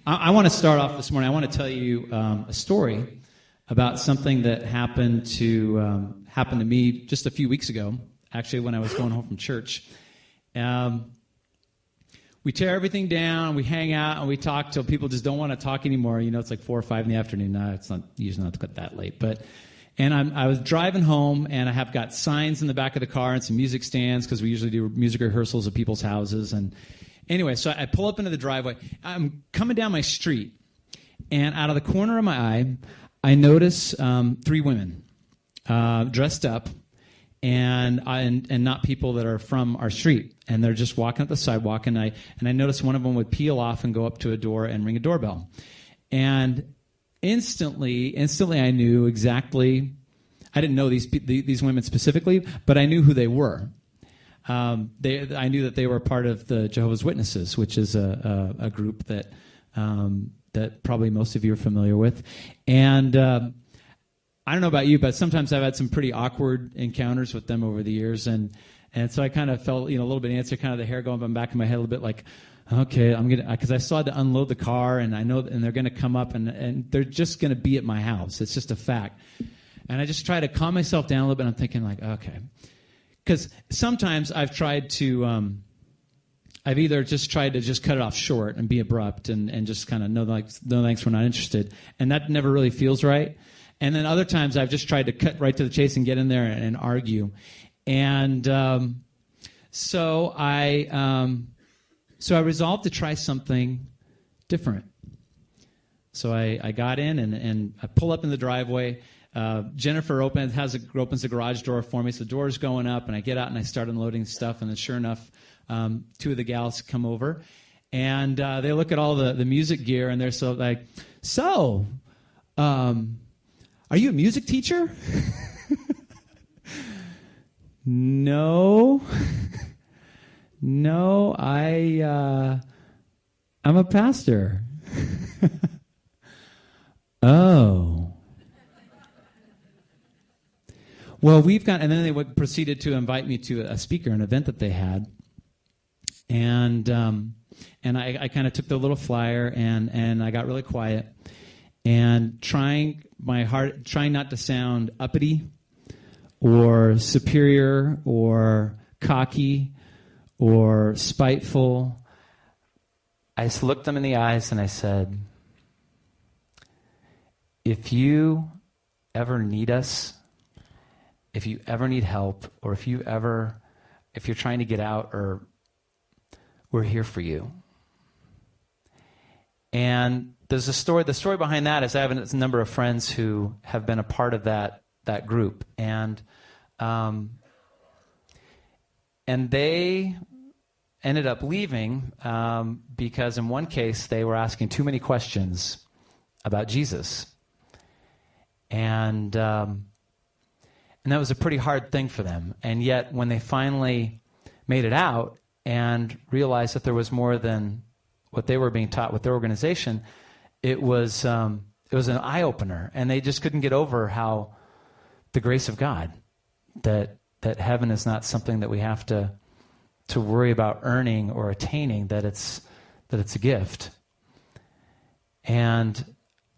I want to start off this morning. I want to tell you a story about something that happened to me just a few weeks ago, actually, when I was going home from church. We tear everything down, we hang out, and we talk till people just don't want to talk anymore. You know, it's like 4 or 5 in the afternoon. No, it's not usually not that late. And I was driving home, and I have got signs in the back of the car and some music stands because we usually do music rehearsals at people's houses. And anyway, so I pull up into the driveway. I'm coming down my street, and out of the corner of my eye, I notice 3 women dressed up, and not people that are from our street. And they're just walking up the sidewalk, and I noticed one of them would peel off and go up to a door and ring a doorbell. And instantly I knew exactly. I didn't know these women specifically, but I knew who they were. I knew that they were part of the Jehovah's Witnesses, which is a group that probably most of you are familiar with. And I don't know about you, but sometimes I've had some pretty awkward encounters with them over the years, and so I kind of felt, a little bit antsy, kind of the hair going up back in my head a little bit, like, okay, I'm gonna, because I still had to unload the car, and I know, and they're gonna come up, and they're just gonna be at my house. It's just a fact. And I just try to calm myself down a little bit. I'm thinking like, okay, because sometimes I've tried to, I've either just tried to just cut it off short and be abrupt and just kind of no thanks, we're not interested, and that never really feels right. And then other times I've just tried to cut right to the chase and get in there and argue. And so I resolved to try something different. So I got in and I pull up in the driveway. Jennifer opens the garage door for me. So the door's going up, and I get out and I start unloading stuff. And then sure enough, 2 of the gals come over, and they look at all the music gear, and they're so like, so, are you a music teacher? No, I'm a pastor. Oh. Well, and then they proceeded to invite me to a speaker, an event that they had. And I kind of took the little flyer, and I got really quiet, and trying not to sound uppity or superior or cocky or spiteful, I just looked them in the eyes and I said, if you ever need us, if you ever need help, or if you're trying to get out, or we're here for you. And there's a story. The story behind that is I have a number of friends who have been a part of that group, and they ended up leaving because in one case they were asking too many questions about Jesus, and that was a pretty hard thing for them. And yet, when they finally made it out and realized that there was more than what they were being taught with their organization, it was an eye-opener, and they just couldn't get over how the grace of God, that heaven is not something that we have to worry about earning or attaining, that it's a gift. And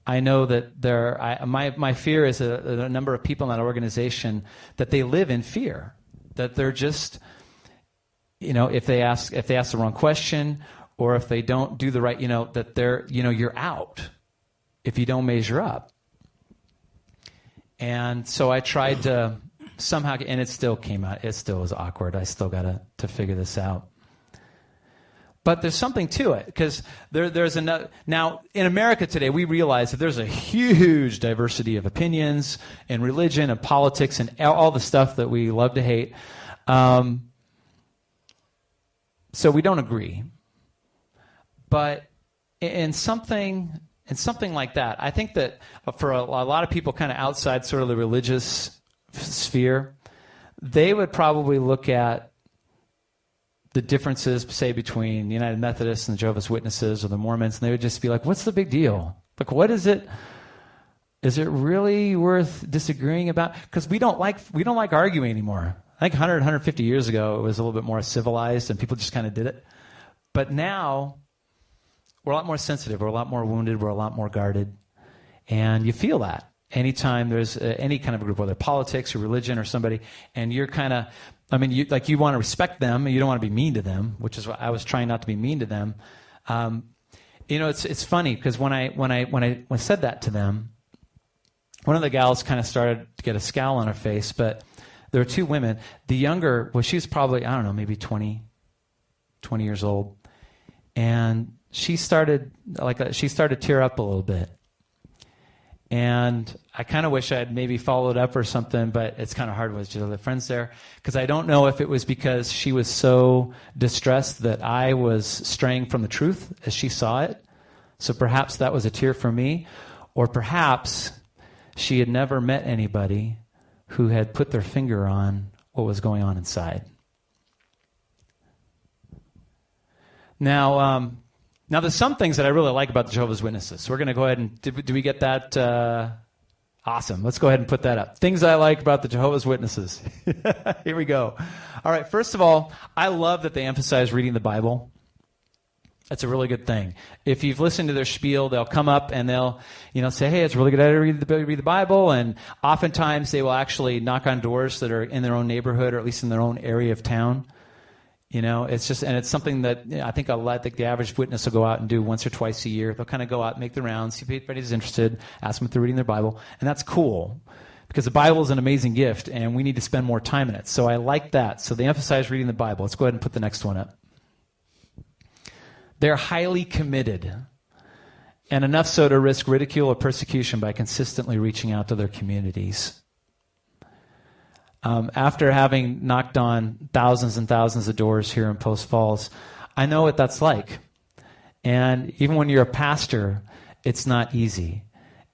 I know that my fear is a number of people in that organization, that they live in fear, that they're just, if they ask the wrong question, or if they don't do the right, that they're, you're out if you don't measure up. And so I tried to somehow, and it still came out. It still was awkward. I still got to figure this out. But there's something to it, because there's another. Now, in America today, we realize that there's a huge diversity of opinions and religion and politics and all the stuff that we love to hate. So we don't agree. But in something like that, I think that for a lot of people kind of outside sort of the religious sphere, they would probably look at the differences, say, between the United Methodists and the Jehovah's Witnesses or the Mormons, and they would just be like, what's the big deal? Like, what is it? Is it really worth disagreeing about? Because we don't like arguing anymore. I think 100, 150 years ago, it was a little bit more civilized, and people just kind of did it. But now, We're a lot more sensitive. We're a lot more wounded. We're a lot more guarded. And you feel that anytime there's any kind of a group, whether politics or religion or somebody, and you're kind of, you want to respect them, and you don't want to be mean to them, which is what I was trying not to be mean to them. It's funny because when I said that to them, one of the gals kind of started to get a scowl on her face, but there were two women. The younger, she was probably, I don't know, maybe 20 years old. And she started to tear up a little bit. And I kind of wish I had maybe followed up or something, but it's kind of hard with the friends there. Because I don't know if it was because she was so distressed that I was straying from the truth as she saw it. So perhaps that was a tear for me. Or perhaps she had never met anybody who had put their finger on what was going on inside. Now there's some things that I really like about the Jehovah's Witnesses. So we're going to go ahead and, do we get that? Awesome. Let's go ahead and put that up. Things I like about the Jehovah's Witnesses. Here we go. All right, first of all, I love that they emphasize reading the Bible. That's a really good thing. If you've listened to their spiel, they'll come up and they'll, say, hey, it's a really good idea to read the Bible. And oftentimes they will actually knock on doors that are in their own neighborhood or at least in their own area of town. It's just, and it's something that I think the average witness will go out and do once or twice a year. They'll kind of go out and make the rounds, see if anybody's interested, ask them if they're reading their Bible. And that's cool because the Bible is an amazing gift and we need to spend more time in it. So I like that. So they emphasize reading the Bible. Let's go ahead and put the next one up. They're highly committed, and enough so to risk ridicule or persecution by consistently reaching out to their communities. After having knocked on thousands and thousands of doors here in Post Falls, I know what that's like. And even when you're a pastor, it's not easy.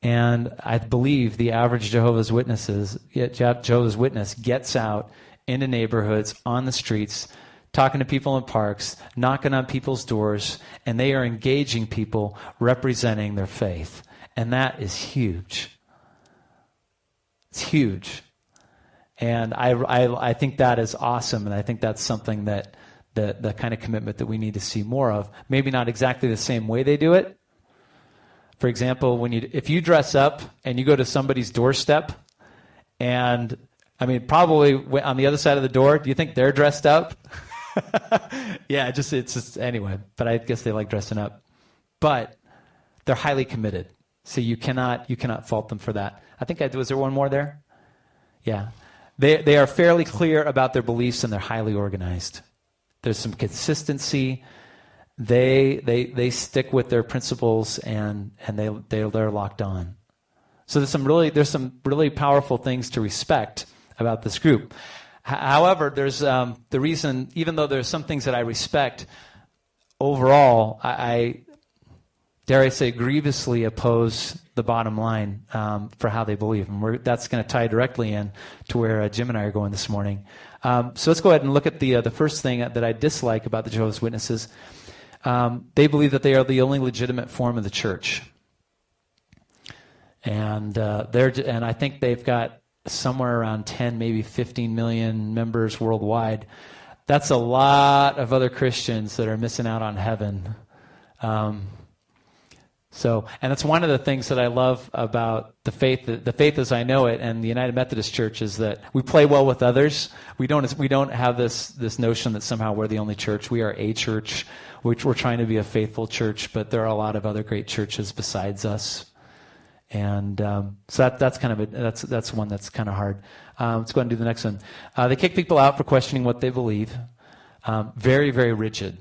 And I believe the average Jehovah's Witness gets out into neighborhoods, on the streets, talking to people in parks, knocking on people's doors, and they are engaging people representing their faith. And that is huge. It's huge. And I think that is awesome, and I think that's something that the kind of commitment that we need to see more of. Maybe not exactly the same way they do it. For example, if you dress up and you go to somebody's doorstep, and probably on the other side of the door, do you think they're dressed up? Yeah, it's just anyway. But I guess they like dressing up. But they're highly committed, so you cannot fault them for that. I think was there one more there? Yeah, they are fairly clear about their beliefs and they're highly organized. There's some consistency. They stick with their principles and they're locked on. So there's some really powerful things to respect about this group. However, there's the reason, even though there's some things that I respect, overall, I dare I say, grievously oppose the bottom line for how they believe. And that's going to tie directly in to where Jim and I are going this morning. So let's go ahead and look at the first thing that I dislike about the Jehovah's Witnesses. They believe that they are the only legitimate form of the church. And I think they've got somewhere around 10, maybe 15 million members worldwide. That's a lot of other Christians that are missing out on heaven. And that's one of the things that I love about the faith as I know it, and the United Methodist Church, is that we play well with others. We don't have this notion that somehow we're the only church. We are a church, which we're trying to be a faithful church, but there are a lot of other great churches besides us. And so that's one that's kind of hard. Let's go ahead and do the next one. They kick people out for questioning what they believe. Very, very rigid.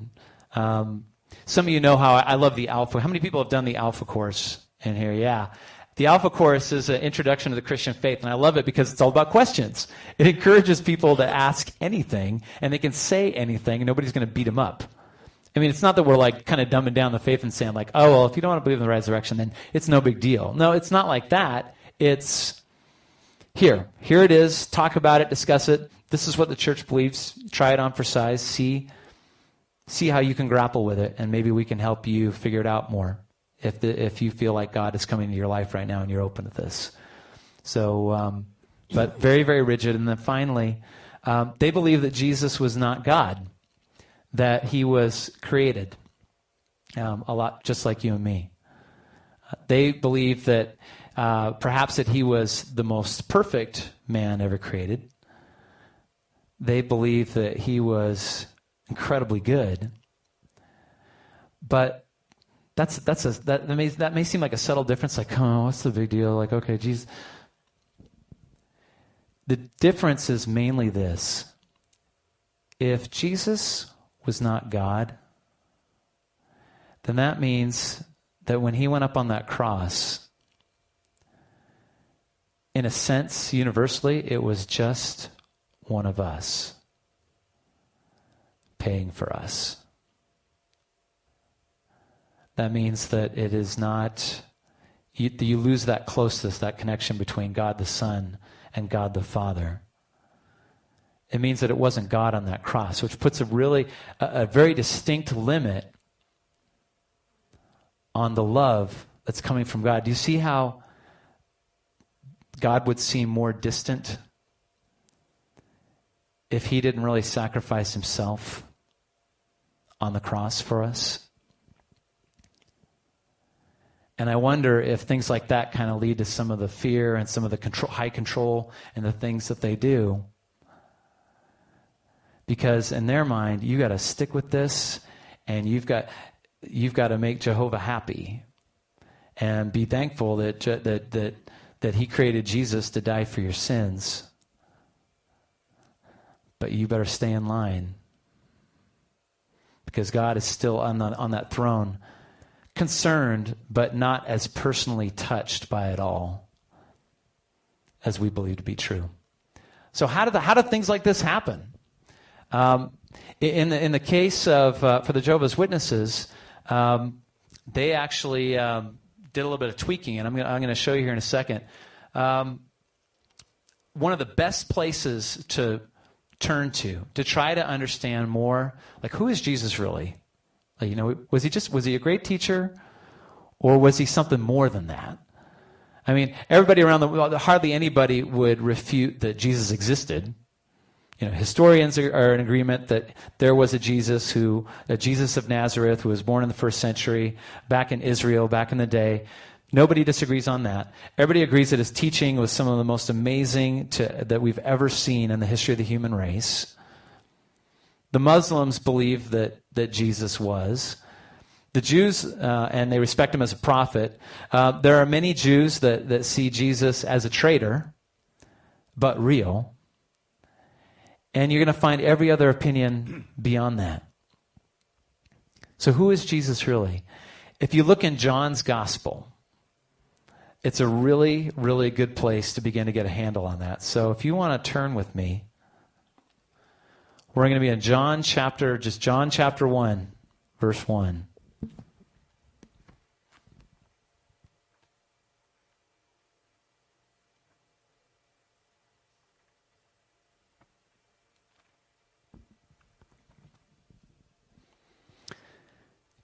Some of you know how I love the Alpha. How many people have done the Alpha course in here? Yeah. The Alpha course is an introduction to the Christian faith, and I love it because it's all about questions. It encourages people to ask anything, and they can say anything, and nobody's going to beat them up. I mean, it's not that we're like kind of dumbing down the faith and saying like, oh, well, if you don't want to believe in the resurrection, then it's no big deal. No, it's not like that. It's here it is. Talk about it, discuss it. This is what the church believes. Try it on for size. See how you can grapple with it, and maybe we can help you figure it out more if you feel like God is coming into your life right now and you're open to this. So, but very, very rigid. And then finally, they believe that Jesus was not God, that he was created. a lot just like you and me. They believe that perhaps that he was the most perfect man ever created. They believe that he was incredibly good. But that may seem like a subtle difference, like, oh, what's the big deal? Like, okay, geez. The difference is mainly this. If Jesus was not God, then that means that when he went up on that cross, in a sense, universally, it was just one of us paying for us. That means that it is not, you lose that closeness, that connection between God the Son and God the Father. It means that it wasn't God on that cross, which puts a very distinct limit on the love that's coming from God. Do you see how God would seem more distant if he didn't really sacrifice himself on the cross for us? And I wonder if things like that kind of lead to some of the fear and some of the high control and the things that they do. Because in their mind, you got to stick with this, and you've got to make Jehovah happy, and be thankful that he created Jesus to die for your sins. But you better stay in line, because God is still on that throne, concerned, but not as personally touched by it all as we believe to be true. So how do things like this happen? In the case of for the Jehovah's Witnesses, they actually did a little bit of tweaking, and I'm going to show you here in a second. One of the best places to turn to try to understand more, like, who is Jesus really? Like, was he a great teacher, or was he something more than that? I mean, everybody around the world, hardly anybody would refute that Jesus existed. Historians are in agreement that there was a Jesus of Nazareth, who was born in the first century, back in Israel, back in the day. Nobody disagrees on that. Everybody agrees that his teaching was some of the most amazing that we've ever seen in the history of the human race. The Muslims believe that Jesus was. The Jews, and they respect him as a prophet. There are many Jews that see Jesus as a traitor, but real. And you're going to find every other opinion beyond that. So who is Jesus really? If you look in John's gospel, it's a really, really good place to begin to get a handle on that. So if you want to turn with me, we're going to be in John chapter 1, verse 1.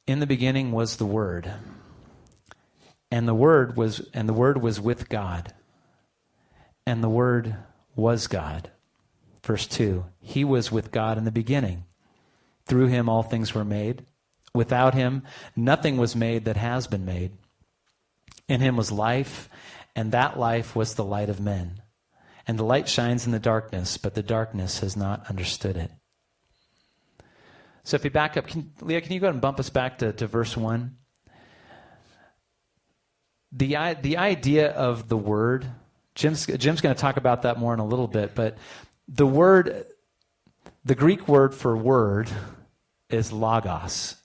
In the beginning was the Word, and the Word was with God, and the Word was God. Verse 2, he was with God in the beginning. Through him all things were made. Without him nothing was made that has been made. In him was life, and that life was the light of men. And the light shines in the darkness, but the darkness has not understood it. So if we back up, Leah, can you go ahead and bump us back to verse 1? The idea of the word, Jim's going to talk about that more in a little bit, but the Greek word for word is logos.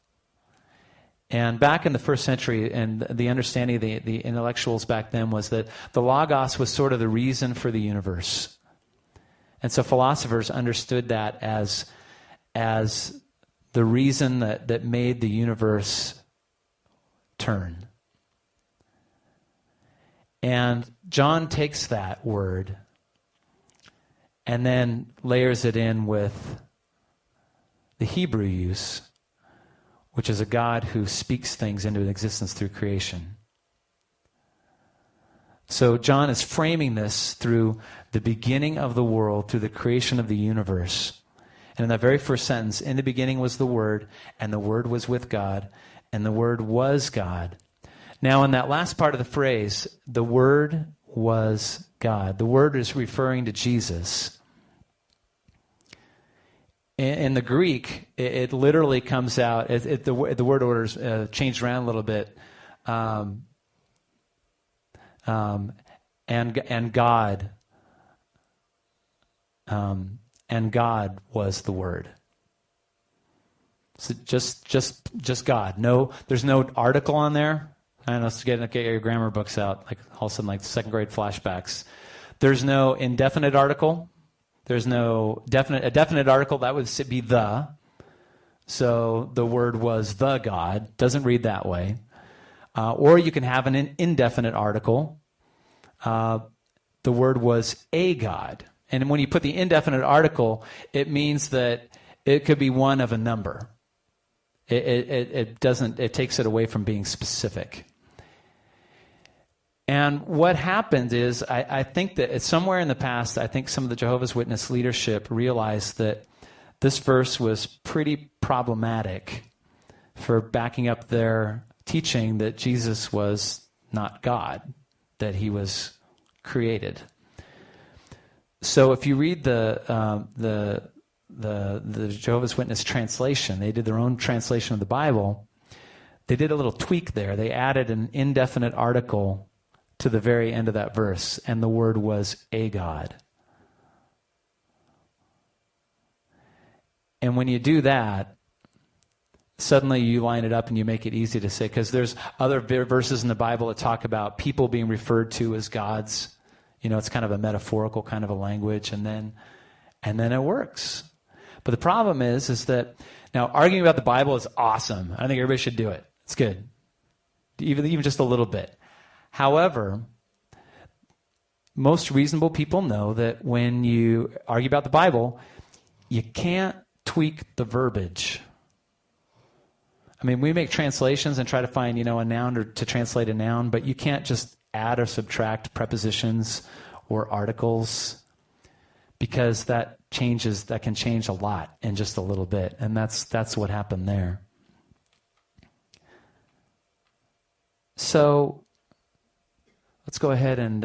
And back in the first century, and the understanding of the intellectuals back then was that the logos was sort of the reason for the universe. And so philosophers understood that as the reason that made the universe turn. And John takes that word and then layers it in with the Hebrew use, which is a God who speaks things into existence through creation. So John is framing this through the beginning of the world, through the creation of the universe. And in that very first sentence, in the beginning was the Word, and the Word was with God, and the Word was God. Now, in that last part of the phrase, the Word was God, the Word is referring to Jesus. In the Greek, it literally comes out, the word order's changed around a little bit, and God, and God was the Word. So just God. No, there's no article on there. I know, so get your grammar books out, like all of a sudden, like second grade flashbacks. There's no indefinite article. There's no a definite article, that would be the. So the Word was the God. Doesn't read that way. Or you can have an indefinite article. The Word was a God. And when you put the indefinite article, it means that it could be one of a number. It takes it away from being specific. And what happened is, I think that somewhere in the past, I think some of the Jehovah's Witness leadership realized that this verse was pretty problematic for backing up their teaching that Jesus was not God, that he was created. So if you read the Jehovah's Witness translation, they did their own translation of the Bible. They did a little tweak there. They added an indefinite article to the very end of that verse, and the Word was a God. And when you do that, suddenly you line it up and you make it easy to say, because there's other verses in the Bible that talk about people being referred to as gods. You know, it's kind of a metaphorical kind of a language, and then it works. But the problem is that now arguing about the Bible is awesome. I think everybody should do it. It's good, even just a little bit. However, most reasonable people know that when you argue about the Bible, you can't tweak the verbiage. I mean, we make translations and try to find, a noun or to translate a noun, but you can't just add or subtract prepositions or articles, because that can change a lot in just a little bit, and that's what happened there. So let's go ahead and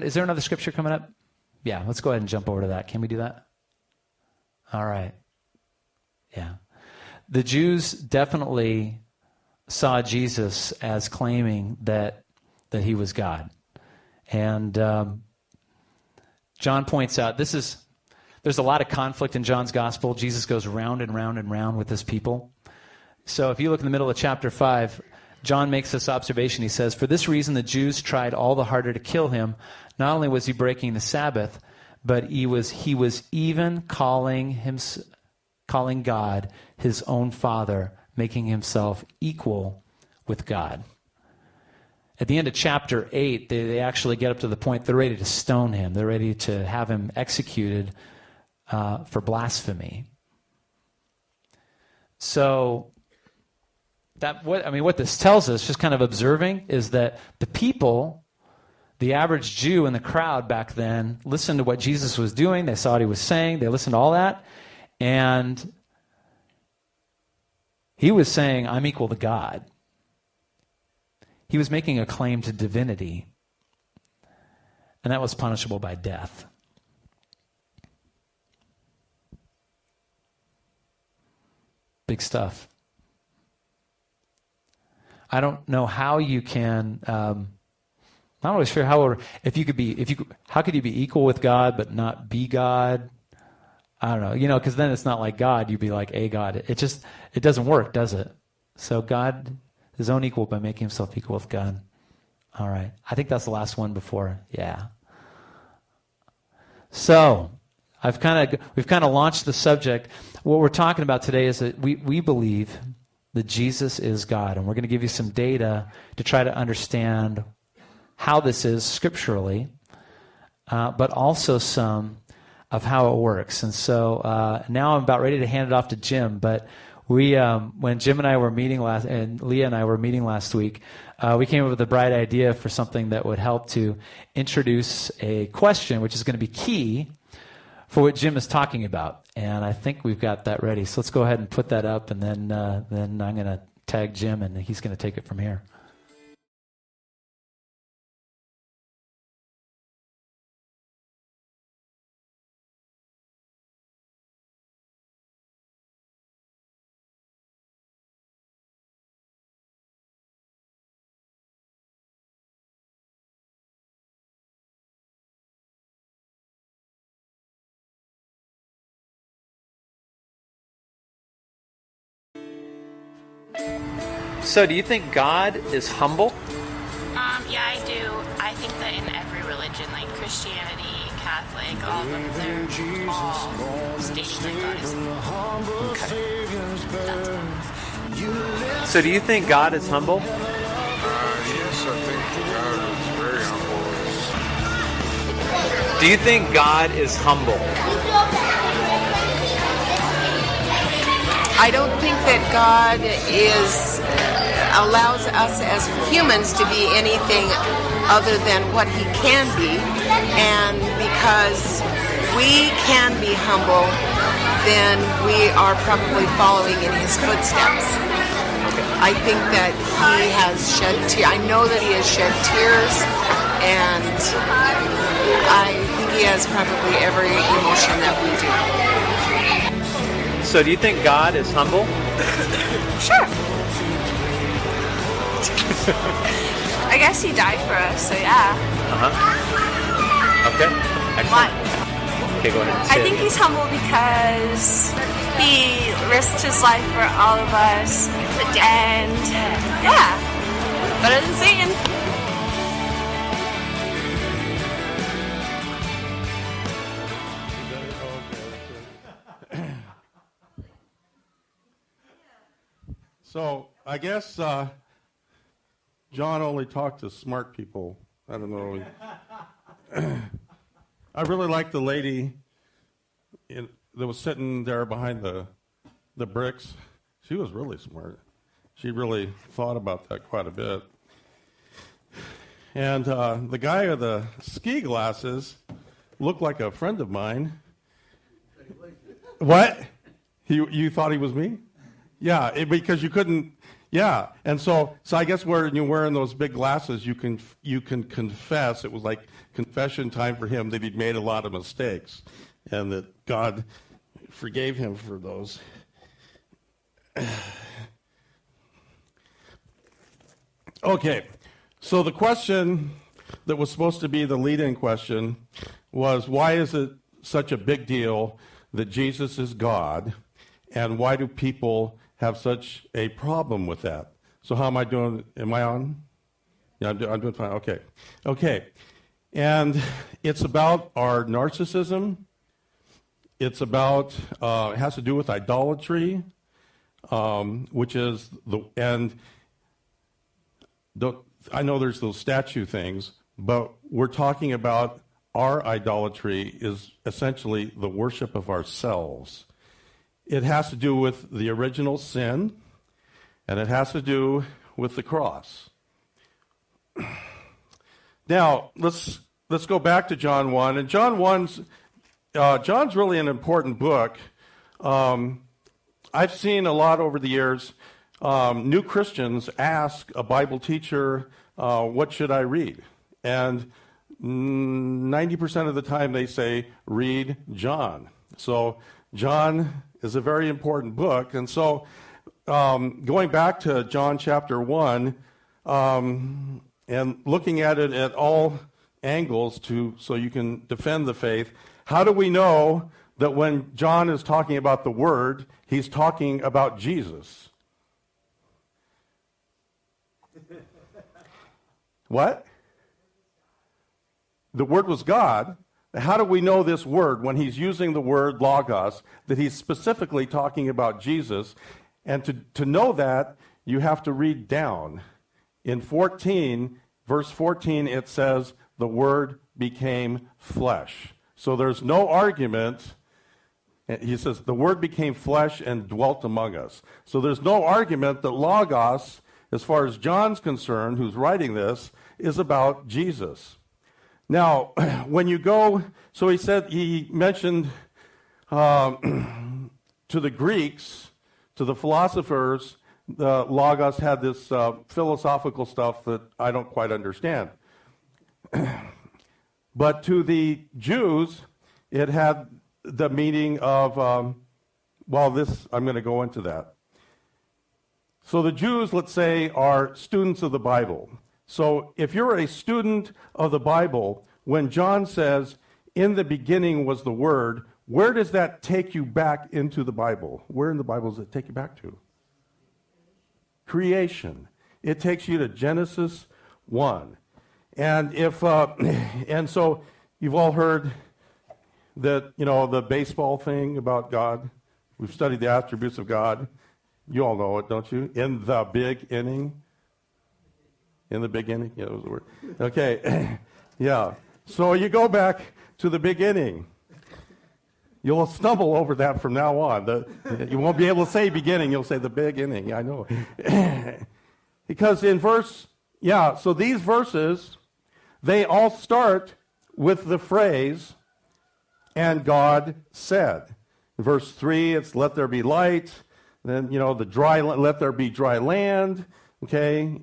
is there another scripture coming up? Yeah, let's go ahead and jump over to that. Can we do that? All right. Yeah. The Jews definitely saw Jesus as claiming that he was God. And John points out, there's a lot of conflict in John's gospel. Jesus goes round and round and round with his people. So if you look in the middle of chapter 5, John makes this observation. He says, "For this reason the Jews tried all the harder to kill him. Not only was he breaking the Sabbath, but he was even calling God his own Father, making himself equal with God." At the end of chapter 8, they actually get up to the point they're ready to stone him. They're ready to have him executed for blasphemy. So what this tells us, just kind of observing, is that the people, the average Jew in the crowd back then, listened to what Jesus was doing. They saw what he was saying. They listened to all that. And he was saying, "I'm equal to God." He was making a claim to divinity. And that was punishable by death. Big stuff. I don't know how you can. I'm not always sure how could you be equal with God but not be God? I don't know, because then it's not like God. You'd be like a God. It doesn't work, does it? So God, his own equal by making himself equal with God. All right, I think that's the last one before. Yeah. So we've kind of launched the subject. What we're talking about today is that we believe that Jesus is God. And we're going to give you some data to try to understand how this is scripturally, but also some of how it works. And so now I'm about ready to hand it off to Jim. But when Jim and I were meeting and Leah and I were meeting last week, we came up with a bright idea for something that would help to introduce a question, which is going to be key for what Jim is talking about. And I think we've got that ready. So let's go ahead and put that up, and then I'm going to tag Jim, and he's going to take it from here. So do you think God is humble? Yeah, I do. I think that in every religion, like Christianity, Catholic, all of them, they're all stating that God is humble. Okay. That's all. So do you think God is humble? Yes, I think God is very humble. Do you think God is humble? I don't think that God allows us as humans to be anything other than what he can be, and because we can be humble, then we are probably following in his footsteps. I think that he has shed tears. I know that he has shed tears, and I think he has probably every emotion that we do. So do you think God is humble? Sure. I guess he died for us, so yeah. Okay. Excellent. Okay, go ahead. I think he's humble because he risked his life for all of us. And yeah, better than Satan. So I guess John only talked to smart people. I don't know. I really like the lady that was sitting there behind the bricks. She was really smart. She really thought about that quite a bit. And the guy with the ski glasses looked like a friend of mine. What? You thought he was me? Yeah, because you couldn't. Yeah, and so I guess when you're wearing those big glasses, you can confess. It was like confession time for him that he'd made a lot of mistakes, and that God forgave him for those. Okay, so the question that was supposed to be the lead-in question was, why is it such a big deal that Jesus is God, and why do people have such a problem with that? So how am I doing? Am I on? Yeah, I'm doing fine. Okay. And it's about our narcissism. It's about, it has to do with idolatry, which is I know there's those statue things, but we're talking about our idolatry is essentially the worship of ourselves. It has to do with the original sin, and it has to do with the cross. Now, let's go back to John 1. And John's really an important book. I've seen a lot over the years, new Christians ask a Bible teacher, what should I read? And 90% of the time they say, read John. So John is a very important book. And so going back to John chapter 1 and looking at it at all angles so you can defend the faith, how do we know that when John is talking about the Word, he's talking about Jesus? What? The Word was God. How do we know this word, when he's using the word logos, that he's specifically talking about Jesus? And to know that, you have to read down. In verse 14, it says, the Word became flesh. So there's no argument. He says, the Word became flesh and dwelt among us. So there's no argument that logos, as far as John's concerned, who's writing this, is about Jesus. Now, when you go, so he mentioned to the Greeks, to the philosophers, the Logos had this philosophical stuff that I don't quite understand. But to the Jews, it had the meaning of, I'm going to go into that. So the Jews, let's say, are students of the Bible. So if you're a student of the Bible, when John says, in the beginning was the Word, where does that take you back into the Bible? Where in the Bible does it take you back to? Creation. It takes you to Genesis 1. And and so you've all heard that, the baseball thing about God. We've studied the attributes of God. You all know it, don't you? In the big inning. In the beginning? Yeah, that was the word. Okay. Yeah. So you go back to the beginning. You'll stumble over that from now on. You won't be able to say beginning. You'll say the big inning. I know. Because so these verses, they all start with the phrase, and God said. In verse 3, it's let there be light. Then, let there be dry land. Okay,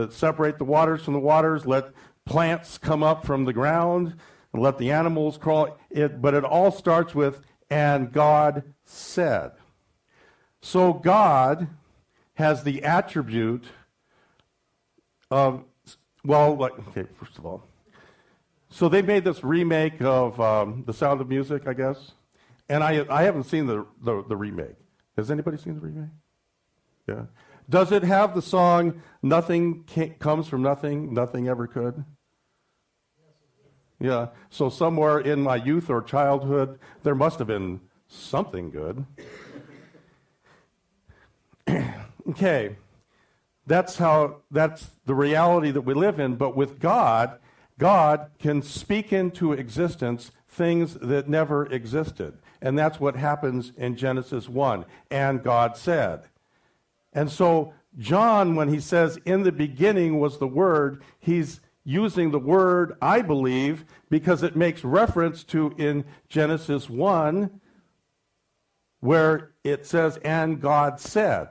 separate the waters from the waters. Let plants come up from the ground. And let the animals crawl. But it all starts with, and God said. So God has the attribute of, first of all. So they made this remake of The Sound of Music, I guess. And I haven't seen the remake. Has anybody seen the remake? Yeah. Does it have the song, Nothing Comes from Nothing, Nothing Ever Could? Yeah. So somewhere in my youth or childhood, there must have been something good. Okay. That's the reality that we live in. But with God, God can speak into existence things that never existed. And that's what happens in Genesis 1. And God said. And so John, when he says, in the beginning was the Word, he's using the word, I believe, because it makes reference to in Genesis 1, where it says, and God said.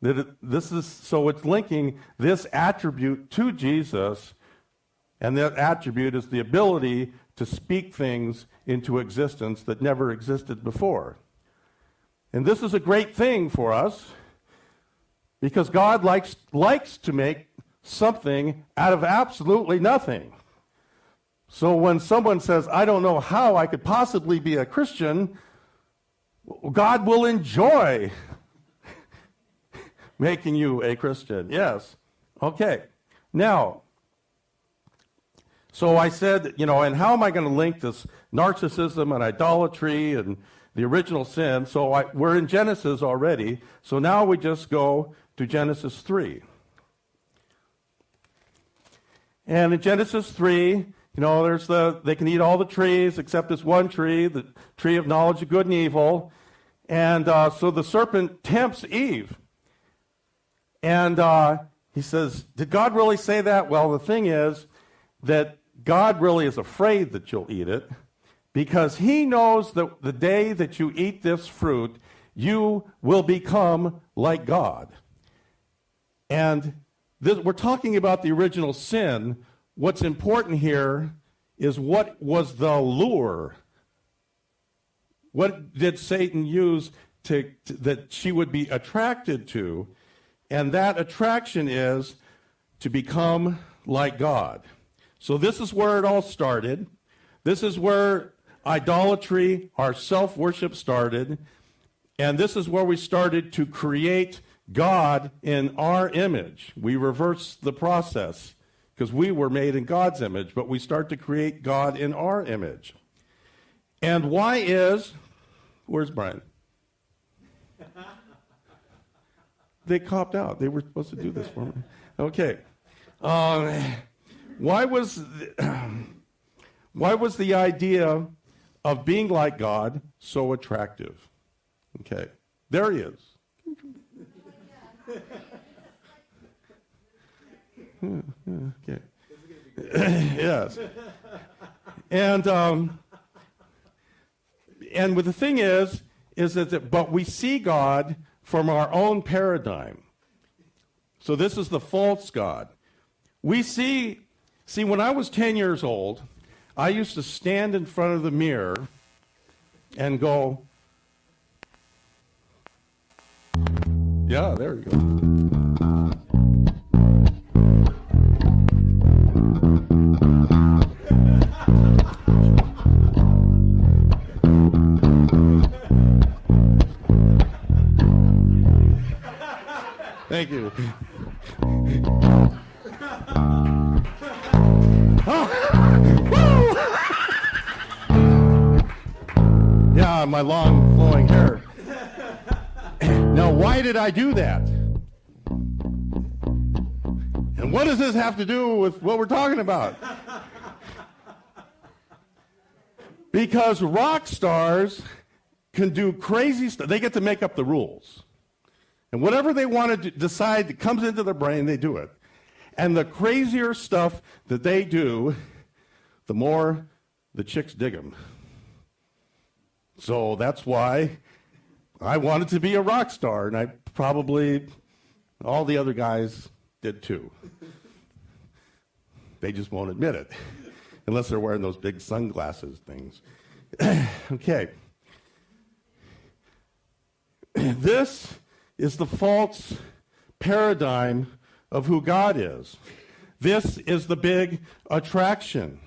So it's linking this attribute to Jesus, and that attribute is the ability to speak things into existence that never existed before. And this is a great thing for us, because God likes to make something out of absolutely nothing. So when someone says, I don't know how I could possibly be a Christian, God will enjoy making you a Christian. Yes. Okay. Now, so I said, and how am I going to link this narcissism and idolatry and the original sin? So we're in Genesis already. So now we just go to Genesis 3. And in Genesis 3, they can eat all the trees except this one tree, the tree of knowledge of good and evil. And so the serpent tempts Eve. And he says, did God really say that? Well, the thing is that God really is afraid that you'll eat it, because he knows that the day that you eat this fruit, you will become like God. And we're talking about the original sin. What's important here is what was the lure? What did Satan use that she would be attracted to? And that attraction is to become like God. So this is where it all started. This is where idolatry, our self-worship started. And this is where we started to create God in our image. We reverse the process because we were made in God's image, but we start to create God in our image. And where's Brian? They copped out. They were supposed to do this for me. Okay. Why was the idea of being like God so attractive? Okay. There he is. Okay. Yes. And with the thing is that, but we see God from our own paradigm. So this is the false God. We see, when I was 10 years old, I used to stand in front of the mirror and go, yeah, there you go. Thank you. Yeah, my long flowing hair. Now, why did I do that? And what does this have to do with what we're talking about? Because rock stars can do crazy stuff. They get to make up the rules. And whatever they want to decide that comes into their brain, they do it. And the crazier stuff that they do, the more the chicks dig them. So that's why I wanted to be a rock star, and I probably, all the other guys did too. They just won't admit it, unless they're wearing those big sunglasses things. Okay. This is the false paradigm of who God is. This is the big attraction.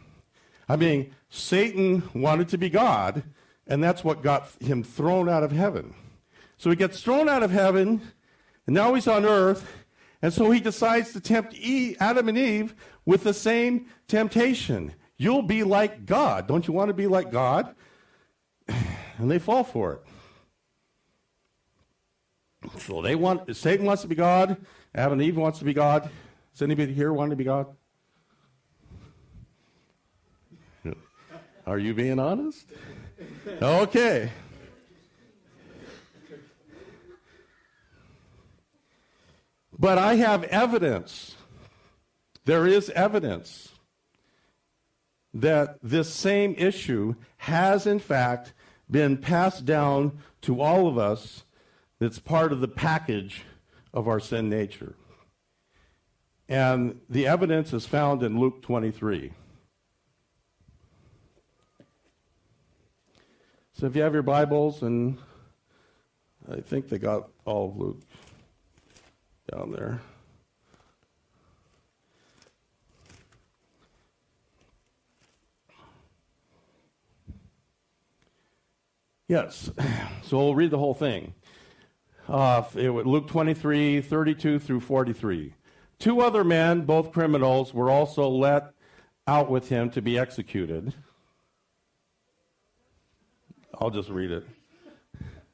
I mean, Satan wanted to be God, and that's what got him thrown out of heaven. So he gets thrown out of heaven, and now he's on earth, and so he decides to tempt Adam and Eve with the same temptation. You'll be like God. Don't you want to be like God? And they fall for it. So Satan wants to be God. Adam and Eve wants to be God. Does anybody here want to be God? Are you being honest? Okay. But I have evidence. There is evidence that this same issue has, in fact, been passed down to all of us. That's part of the package of our sin nature. And the evidence is found in Luke 23. So if you have your Bibles, and I think they got all of Luke down there. Yes, so we'll read the whole thing. Luke 23, 32 through 43. 2 other men, both criminals, were also let out with him to be executed. I'll just read it.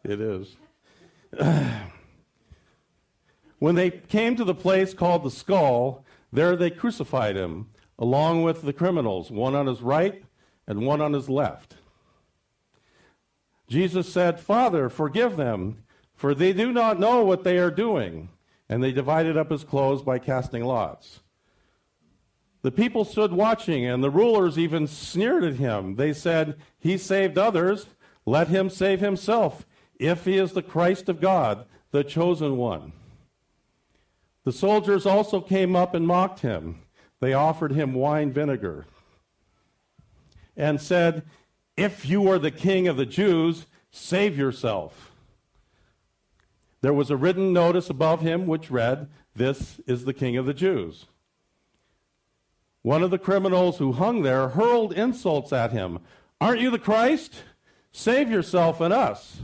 It is. When they came to the place called the Skull, there they crucified him, along with the criminals, one on his right and one on his left. Jesus said, "Father, forgive them, for they do not know what they are doing." And they divided up his clothes by casting lots. The people stood watching, and the rulers even sneered at him. They said, "He saved others. Let him save himself, if he is the Christ of God, the chosen one." The soldiers also came up and mocked him. They offered him wine vinegar and said, "If you are the king of the Jews, save yourself." There was a written notice above him which read, "This is the King of the Jews." One of the criminals who hung there hurled insults at him. "Aren't you the Christ? Save yourself and us."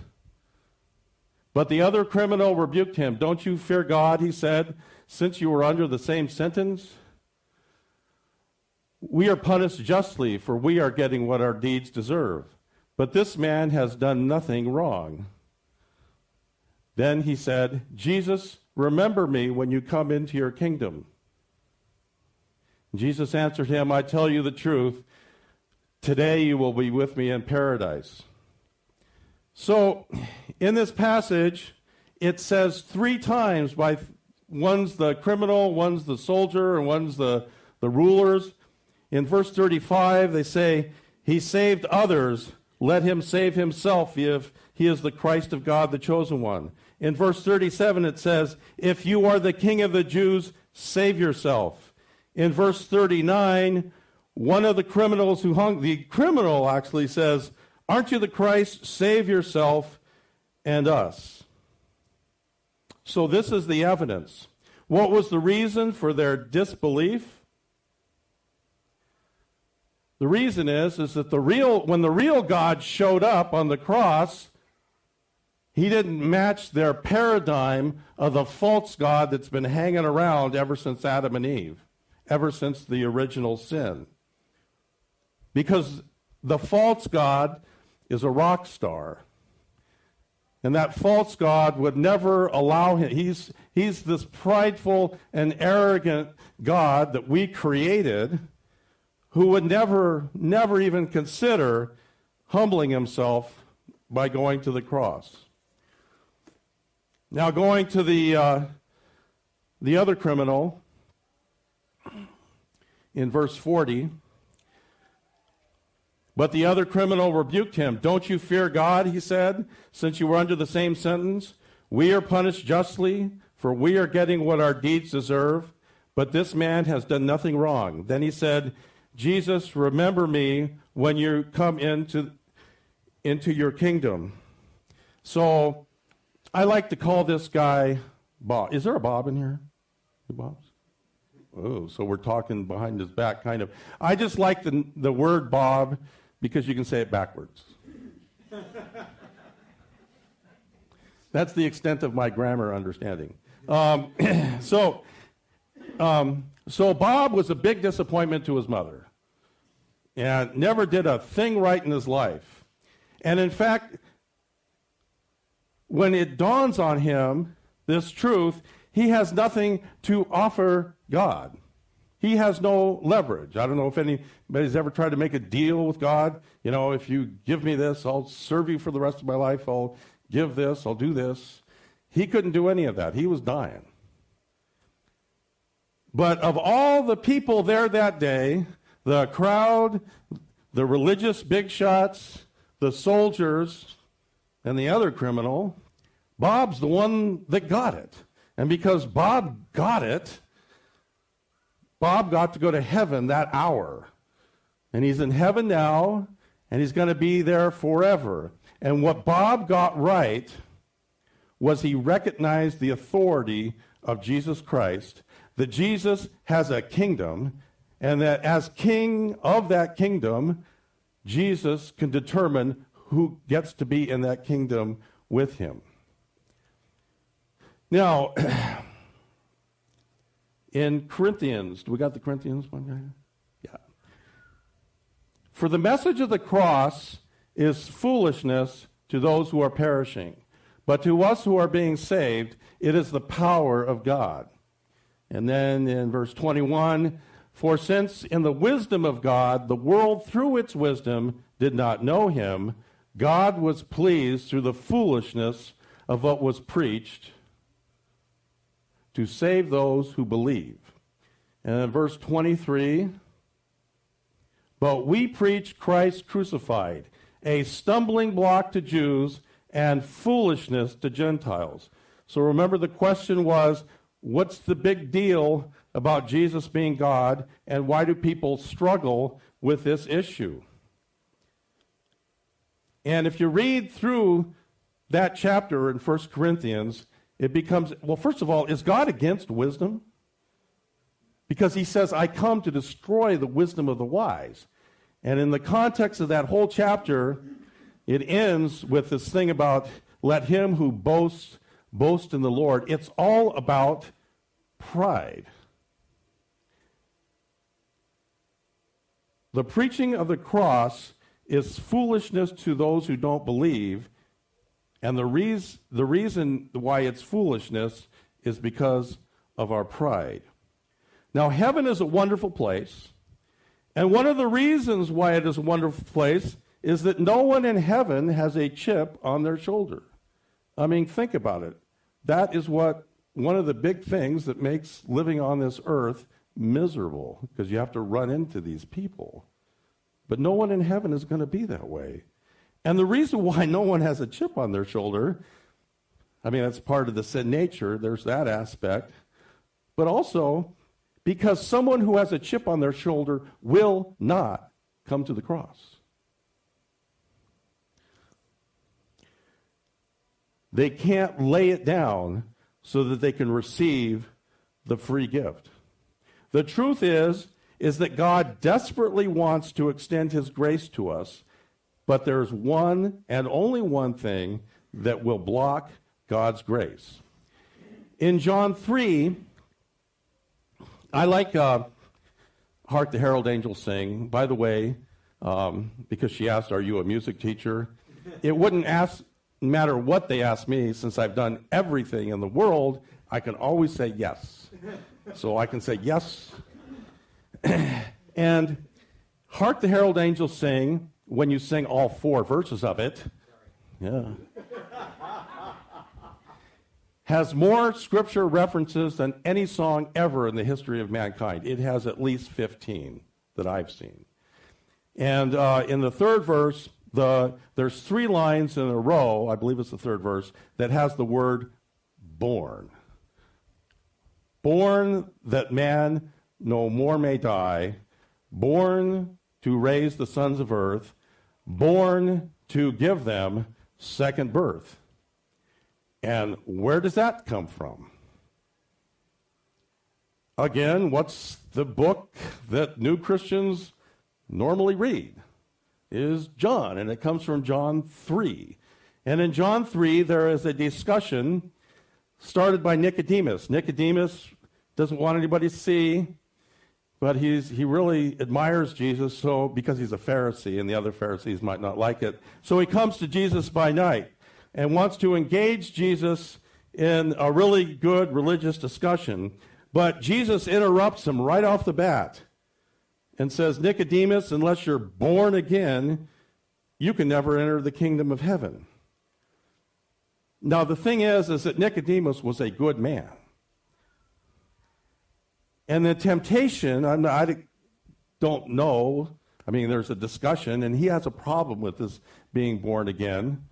But the other criminal rebuked him. "Don't you fear God," he said, "since you are under the same sentence? We are punished justly, for we are getting what our deeds deserve. But this man has done nothing wrong." Then he said, "Jesus, remember me when you come into your kingdom." Jesus answered him, "I tell you the truth, today you will be with me in paradise." So, in this passage, it says 3 times, one's the criminal, one's the soldier, and one's the rulers. In verse 35, they say, he saved others. Let him save himself if he is the Christ of God, the chosen one. In verse 37, it says, if you are the king of the Jews, save yourself. In verse 39, one of the criminals who hung, the criminal actually says, aren't you the Christ? Save yourself and us. So this is the evidence. What was the reason for their disbelief? The reason is that when the real God showed up on the cross, he didn't match their paradigm of the false God that's been hanging around ever since Adam and Eve, ever since the original sin. Because the false God is a rock star. And that false God would never allow him. He's this prideful and arrogant God that we created, who would never even consider humbling himself by going to the cross. Now, going to the other criminal in verse 40. But the other criminal rebuked him. Don't you fear God, he said, since you were under the same sentence? We are punished justly, for we are getting what our deeds deserve. But this man has done nothing wrong. Then he said, Jesus, remember me when you come into your kingdom. So I like to call this guy Bob. Is there a Bob in here? Two Bobs? Oh, so we're talking behind his back, kind of. I just like the word Bob because you can say it backwards. That's the extent of my grammar understanding. So Bob was a big disappointment to his mother and never did a thing right in his life. And in fact, when it dawns on him, this truth, he has nothing to offer God. He has no leverage. I don't know if anybody's ever tried to make a deal with God. You know, if you give me this, I'll serve you for the rest of my life. I'll give this, I'll do this. He couldn't do any of that. He was dying. But of all the people there that day, the crowd, the religious big shots, the soldiers, and the other criminal, Bob's the one that got it. And because Bob got it, Bob got to go to heaven that hour. And he's in heaven now, and he's going to be there forever. And what Bob got right was he recognized the authority of Jesus Christ, that Jesus has a kingdom, and that as king of that kingdom, Jesus can determine who gets to be in that kingdom with him. Now, in Corinthians, do we got the Corinthians one guy? Yeah. For the message of the cross is foolishness to those who are perishing, but to us who are being saved, it is the power of God. And then in verse 21, for since in the wisdom of God, the world through its wisdom did not know him, God was pleased through the foolishness of what was preached to save those who believe. And in verse 23, but we preach Christ crucified, a stumbling block to Jews and foolishness to Gentiles. So remember, the question was, what's the big deal about Jesus being God, and why do people struggle with this issue? And if you read through that chapter in 1 Corinthians, it becomes, well, first of all, is God against wisdom? Because he says, I come to destroy the wisdom of the wise. And in the context of that whole chapter, it ends with this thing about, let him who boasts, boast in the Lord. It's all about pride. The preaching of the cross is foolishness to those who don't believe. And the reason why it's foolishness is because of our pride. Now, heaven is a wonderful place. And one of the reasons why it is a wonderful place is that no one in heaven has a chip on their shoulder. I mean, think about it. That is one of the big things that makes living on this earth miserable because you have to run into these people. But no one in heaven is going to be that way. And the reason why no one has a chip on their shoulder, I mean, that's part of the sin nature. There's that aspect. But also because someone who has a chip on their shoulder will not come to the cross. They can't lay it down so that they can receive the free gift. The truth is that God desperately wants to extend his grace to us, but there's one and only one thing that will block God's grace. In John 3, I like Hark the Herald Angels Sing. By the way, because she asked, are you a music teacher? It wouldn't matter what they ask me, since I've done everything in the world, I can always say yes. So I can say yes. And Hark the Herald Angels Sing, when you sing all 4 verses of it, has more scripture references than any song ever in the history of mankind. It has at least 15 that I've seen. And in the 3rd verse, there's 3 lines in a row, I believe it's the 3rd verse, that has the word born. Born that man no more may die, born to raise the sons of earth, born to give them second birth. And where does that come from? Again, what's the book that new Christians normally read? Is John, and it comes from John 3. And in John 3, there is a discussion started by Nicodemus. Nicodemus doesn't want anybody to see, but he really admires Jesus, because he's a Pharisee, and the other Pharisees might not like it. So he comes to Jesus by night and wants to engage Jesus in a really good religious discussion, but Jesus interrupts him right off the bat and says, Nicodemus, unless you're born again, you can never enter the kingdom of heaven. Now, the thing is that Nicodemus was a good man. And the temptation, I don't know, I mean, there's a discussion, and he has a problem with this being born again.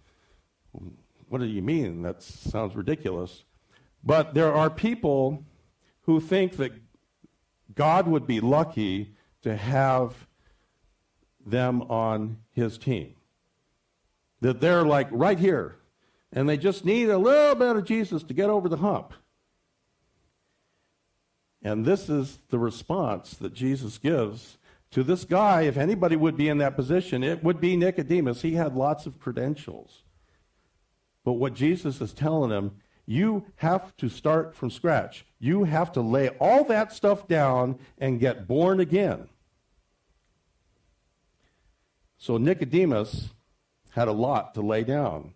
What do you mean? That sounds ridiculous. But there are people who think that God would be lucky to have them on his team. That they're like right here, and they just need a little bit of Jesus to get over the hump. And this is the response that Jesus gives to this guy. If anybody would be in that position, it would be Nicodemus. He had lots of credentials. But what Jesus is telling him, you have to start from scratch. You have to lay all that stuff down and get born again. So Nicodemus had a lot to lay down.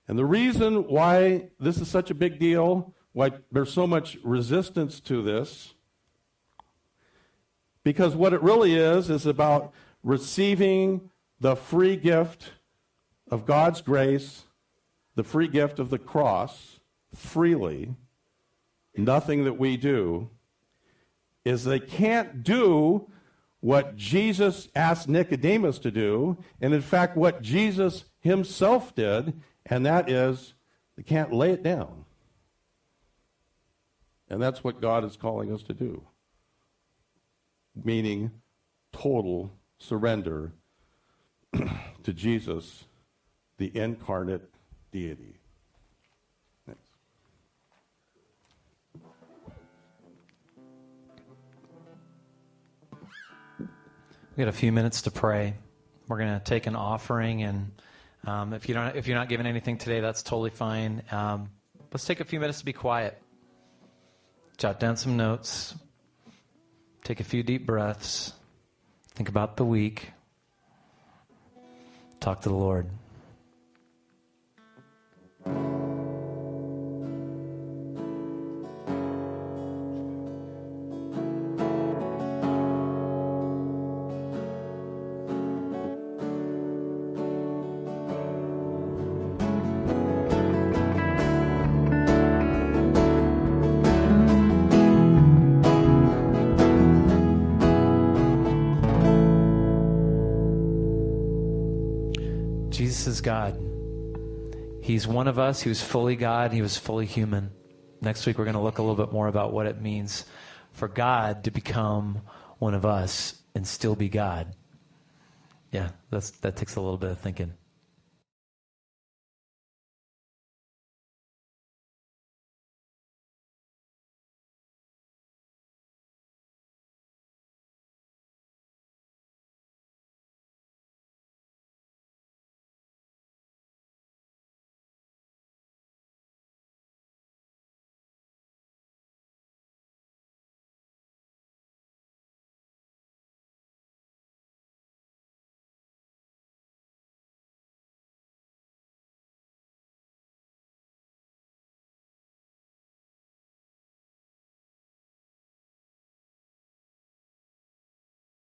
And the reason why this is such a big deal, why there's so much resistance to this, because what it really is about receiving the free gift of God's grace, the free gift of the cross, freely, nothing that we do, is they can't do what Jesus asked Nicodemus to do, and in fact what Jesus himself did, and that is they can't lay it down. And that's what God is calling us to do, meaning total surrender to Jesus, the incarnate deity. Thanks. We got a few minutes to pray. We're going to take an offering, and if you're not giving anything today, that's totally fine. Let's take a few minutes to be quiet. Jot down some notes. Take a few deep breaths. Think about the week. Talk to the Lord. God. He's one of us. He was fully God. He was fully human. Next week, we're going to look a little bit more about what it means for God to become one of us and still be God. Yeah, that takes a little bit of thinking.